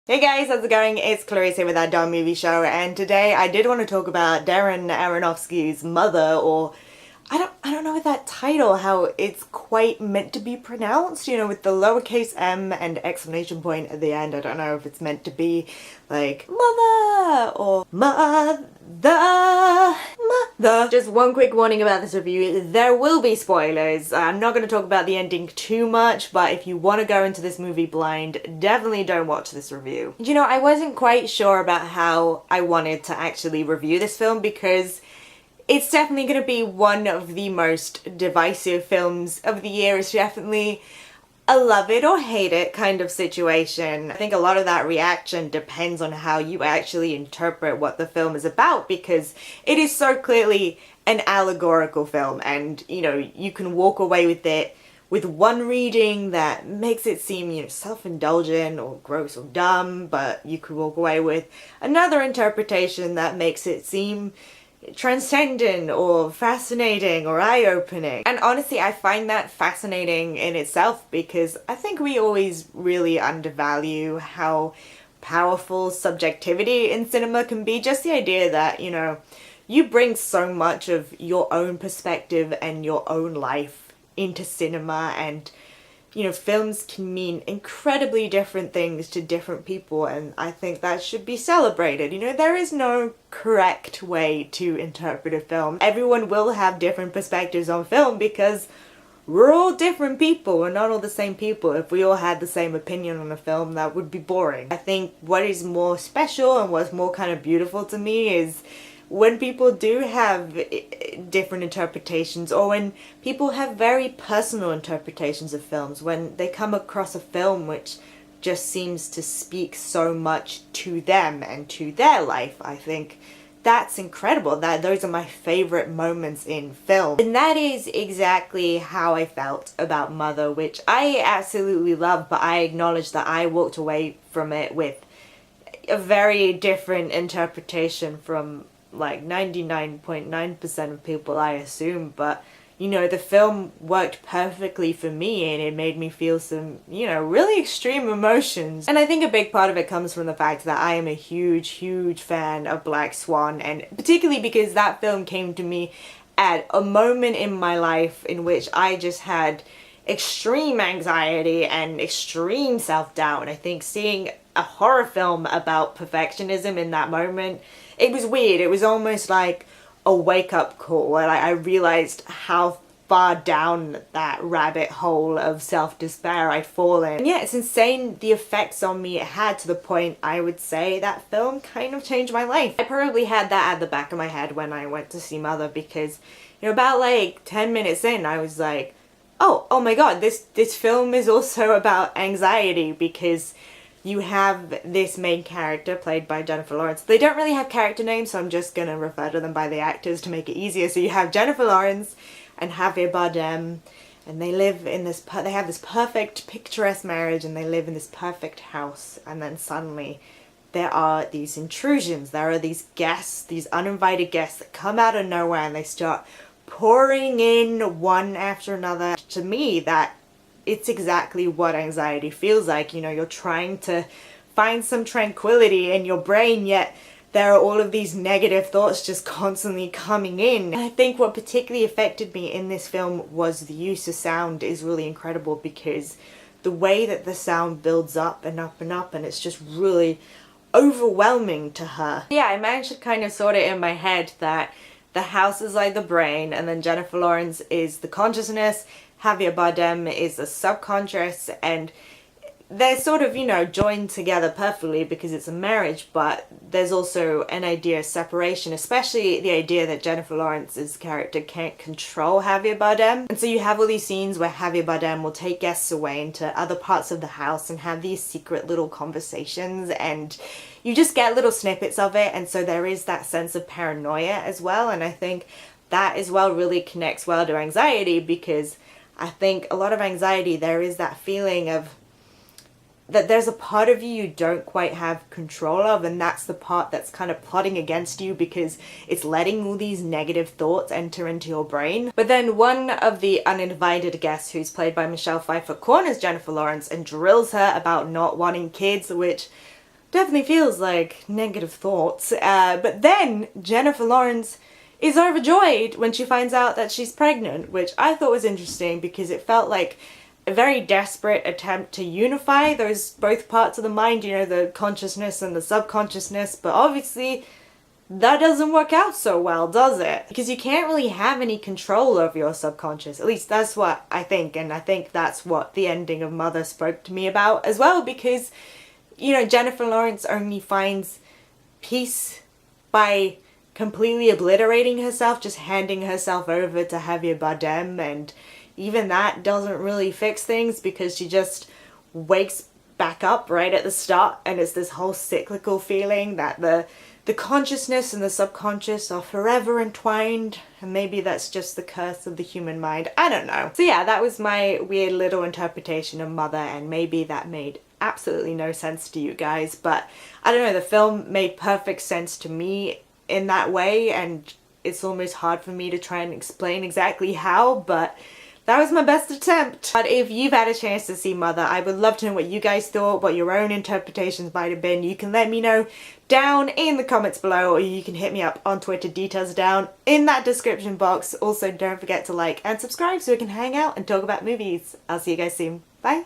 Hey guys, how's it going? It's Clarice here with our Dumb Movie Show, and today I did want to talk about Darren Aronofsky's Mother, or I don't know that title, how it's quite meant to be pronounced, you know, with the lowercase m and exclamation point at the end. I don't know if it's meant to be like mother or mother. Just one quick warning about this review, there will be spoilers. I'm not going to talk about the ending too much, but if you want to go into this movie blind, definitely don't watch this review. You know, I wasn't quite sure about how I wanted to actually review this film because it's definitely going to be one of the most divisive films of the year. It's definitely a love it or hate it kind of situation. I think a lot of that reaction depends on how you actually interpret what the film is about, because it is so clearly an allegorical film, and you know, you can walk away with it with one reading that makes it seem, you know, self-indulgent or gross or dumb, but you could walk away with another interpretation that makes it seem transcendent or fascinating or eye-opening. And honestly, I find that fascinating in itself because I think we always really undervalue how powerful subjectivity in cinema can be. Just the idea that, you know, you bring so much of your own perspective and your own life into cinema, and you know, films can mean incredibly different things to different people, and I think that should be celebrated. You know, there is no correct way to interpret a film. Everyone will have different perspectives on film because we're all different people. We're not all the same people. If we all had the same opinion on a film, that would be boring. I think what is more special and what's more kind of beautiful to me is when people do have different interpretations, or when people have very personal interpretations of films, when they come across a film which just seems to speak so much to them and to their life. I think that's incredible. Those are my favorite moments in film. And that is exactly how I felt about Mother, which I absolutely love, but I acknowledge that I walked away from it with a very different interpretation from like 99.9% of people, I assume. But you know, the film worked perfectly for me, and it made me feel some, you know, really extreme emotions. And I think a big part of it comes from the fact that I am a huge fan of Black Swan, and particularly because that film came to me at a moment in my life in which I just had extreme anxiety and extreme self-doubt. And I think seeing a horror film about perfectionism in that moment, it was weird. It was almost like a wake-up call where I realized how far down that rabbit hole of self-despair I'd fallen. And yeah, it's insane the effects on me it had, to the point I would say that film kind of changed my life. I probably had that at the back of my head when I went to see Mother, because you know, about like 10 minutes in, I was like, oh my god, this film is also about anxiety, because you have this main character played by Jennifer Lawrence. They don't really have character names, so I'm just gonna refer to them by the actors to make it easier. So you have Jennifer Lawrence and Javier Bardem, and they live in this, they have this perfect picturesque marriage, and they live in this perfect house, and then suddenly there are these intrusions. There are these guests, these uninvited guests that come out of nowhere, and they start pouring in one after another. To me, that it's exactly what anxiety feels like. You know, you're trying to find some tranquility in your brain, yet there are all of these negative thoughts just constantly coming in. And I think what particularly affected me in this film was the use of sound is really incredible, because the way that the sound builds up and up and up, and it's just really overwhelming to her. Yeah, I managed to kind of sort it in my head that the house is like the brain, and then Jennifer Lawrence is the consciousness, Javier Bardem is the subconscious, and they're sort of, you know, joined together perfectly because it's a marriage, but there's also an idea of separation, especially the idea that Jennifer Lawrence's character can't control Javier Bardem. And so you have all these scenes where Javier Bardem will take guests away into other parts of the house and have these secret little conversations, and you just get little snippets of it, and so there is that sense of paranoia as well. And I think that as well really connects well to anxiety, because I think a lot of anxiety, there is that feeling of that there's a part of you don't quite have control of, and that's the part that's kind of plotting against you because it's letting all these negative thoughts enter into your brain. But then one of the uninvited guests, who's played by Michelle Pfeiffer, corners Jennifer Lawrence and drills her about not wanting kids, which definitely feels like negative thoughts. But then Jennifer Lawrence is overjoyed when she finds out that she's pregnant, which I thought was interesting because it felt like a very desperate attempt to unify those both parts of the mind, you know, the consciousness and the subconsciousness, but obviously that doesn't work out so well, does it? Because you can't really have any control over your subconscious. At least that's what I think, and I think that's what the ending of Mother spoke to me about as well, because, you know, Jennifer Lawrence only finds peace by completely obliterating herself, just handing herself over to Javier Bardem, and even that doesn't really fix things because she just wakes back up right at the start, and it's this whole cyclical feeling that the consciousness and the subconscious are forever entwined, and maybe that's just the curse of the human mind. I don't know. So yeah, that was my weird little interpretation of Mother, and maybe that made absolutely no sense to you guys, but I don't know, the film made perfect sense to me in that way, and it's almost hard for me to try and explain exactly how, but that was my best attempt. But if you've had a chance to see Mother, I would love to know what you guys thought, what your own interpretations might have been. You can let me know down in the comments below, or you can hit me up on Twitter, details down in that description box. Also, don't forget to like and subscribe so we can hang out and talk about movies. I'll see you guys soon. Bye!